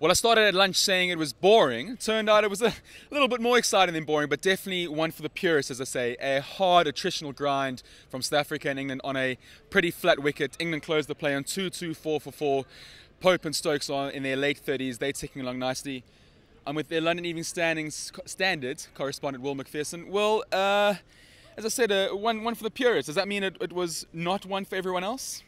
Well, I started at lunch saying it was boring. Turned out it was a little bit more exciting than boring, but definitely one for the purists, as I say. A hard attritional grind from South Africa and England on a pretty flat wicket. England closed the play on 2-2, 4-4. Pope and Stokes are in their late 30s. They're ticking along nicely. I'm with their London Evening Standard correspondent, Will Macpherson. Well, as I said, one for the purists. Does that mean it was not one for everyone else?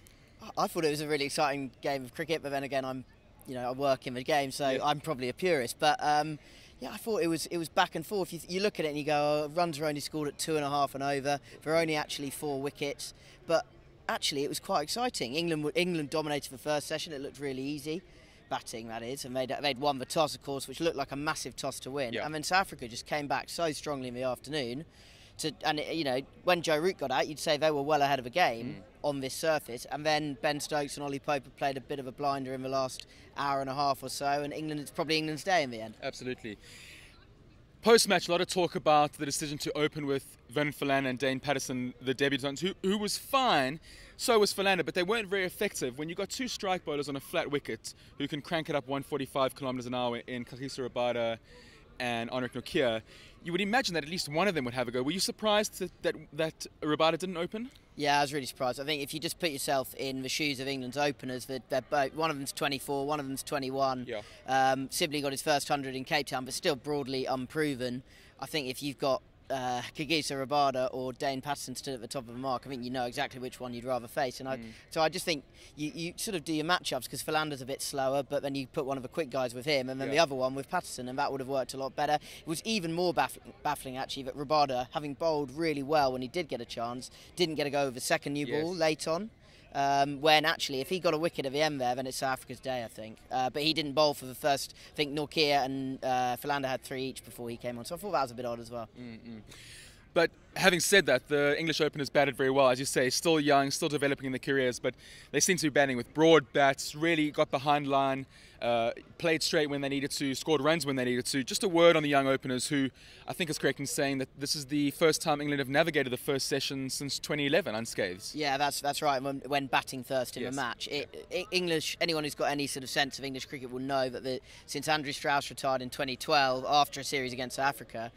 I thought it was a really exciting game of cricket, but then again, I work in the game, so yeah. I'm probably a purist. But yeah, I thought it was back and forth. You look at it and you go, runs are only scored at 2.5 and over. There are only actually 4 wickets, but actually it was quite exciting. England dominated the first session. It looked really easy, batting that is, and they'd won the toss, of course, which looked like a massive toss to win. Yeah. And then South Africa just came back so strongly in the afternoon. When Joe Root got out, you'd say they were well ahead of the game on this surface, and then Ben Stokes and Ollie Pope have played a bit of a blinder in the last hour and a half or so, and it's probably England's day in the end. Absolutely. Post-match, a lot of talk about the decision to open with Vernon Philander and Dane Patterson, the debutants, who was fine. So was Philander, but they weren't very effective. When you've got 2 strike bowlers on a flat wicket who can crank it up 145 kilometres an hour in Kagiso Rabada and Anrich Nortje, you would imagine that at least one of them would have a go. Were you surprised that Rabada didn't open? Yeah, I was really surprised. I think if you just put yourself in the shoes of England's openers, they're both, one of them's 24, one of them's 21. Yeah. Sibley got his first 100 in Cape Town, but still broadly unproven. I think if you've got Kagiso Rabada or Dane Patterson stood at the top of the mark, I think you know exactly which one you'd rather face. And so I just think you sort of do your matchups, because Philander's a bit slower, but then you put one of the quick guys with him and then the other one with Patterson, and that would have worked a lot better. It was even more baffling actually that Rabada, having bowled really well when he did get a chance, didn't get a go with the second new ball late on. When actually, if he got a wicket at the end there, then it's South Africa's day, I think. But he didn't bowl for the first. I think Nortje and Philander had 3 each before he came on, so I thought that was a bit odd as well. But having said that, the English openers batted very well, as you say, still young, still developing in their careers, but they seem to be batting with broad bats, really got behind line, played straight when they needed to, scored runs when they needed to. Just a word on the young openers, who I think is correct in saying that this is the first time England have navigated the first session since 2011 unscathed. Yeah, that's right. When batting first in a match, anyone who's got any sort of sense of English cricket will know that since Andrew Strauss retired in 2012 after a series against South Africa,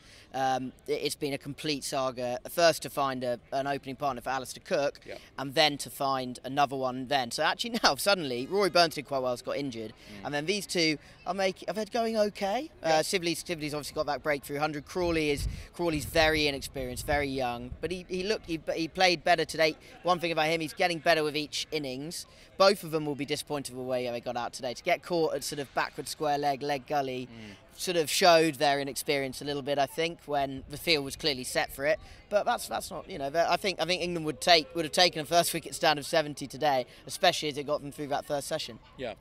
it's been a complete saga. First to find an opening partner for Alistair Cook, and then to find another one then. So actually now suddenly Rory Burns did quite well, has got injured, and then these two I've had going okay. Sibley's obviously got that breakthrough 100. Crawley's very inexperienced, very young, but he played better today. One thing about him, he's getting better with each innings. Both of them will be disappointed with the way they got out today. To get caught at sort of backward square leg gully sort of showed their inexperience a little bit, I think, when the field was clearly set for it. But that's not, I think England would have taken a first wicket stand of 70 today, especially as it got them through that first session. Yeah.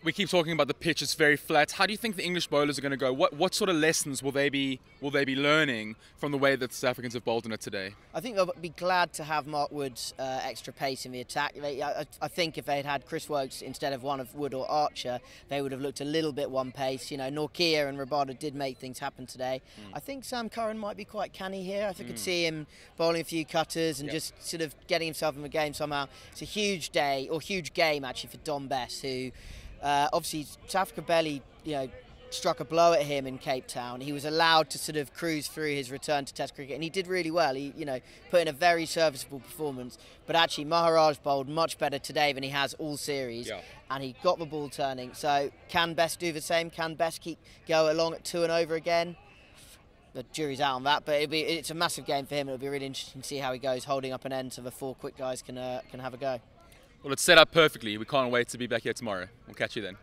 We keep talking about the pitch; it's very flat. How do you think the English bowlers are going to go? What sort of lessons will they be learning from the way that the South Africans have bowled in it today? I think they'll be glad to have Mark Wood's extra pace in the attack. I think if they'd had Chris Woakes instead of one of Wood or Archer, they would have looked a little bit one pace. Nortje and Rabada did make things happen today. I think Sam Curran might be quite canny here. I could see him bowling a few cutters and just sort of getting himself in the game somehow. It's a huge day, or huge game actually, for Dom Bess, who obviously South Africa barely struck a blow at him in Cape Town. He was allowed to sort of cruise through his return to Test cricket, and he did really well. He put in a very serviceable performance, but actually Maharaj bowled much better today than he has all series, and he got the ball turning. So can Bess do the same? Can Bess go along at 2 and over again? The jury's out on that, but it's a massive game for him. It'll be really interesting to see how he goes holding up an end so the 4 quick guys can have a go. Well, it's set up perfectly. We can't wait to be back here tomorrow. We'll catch you then.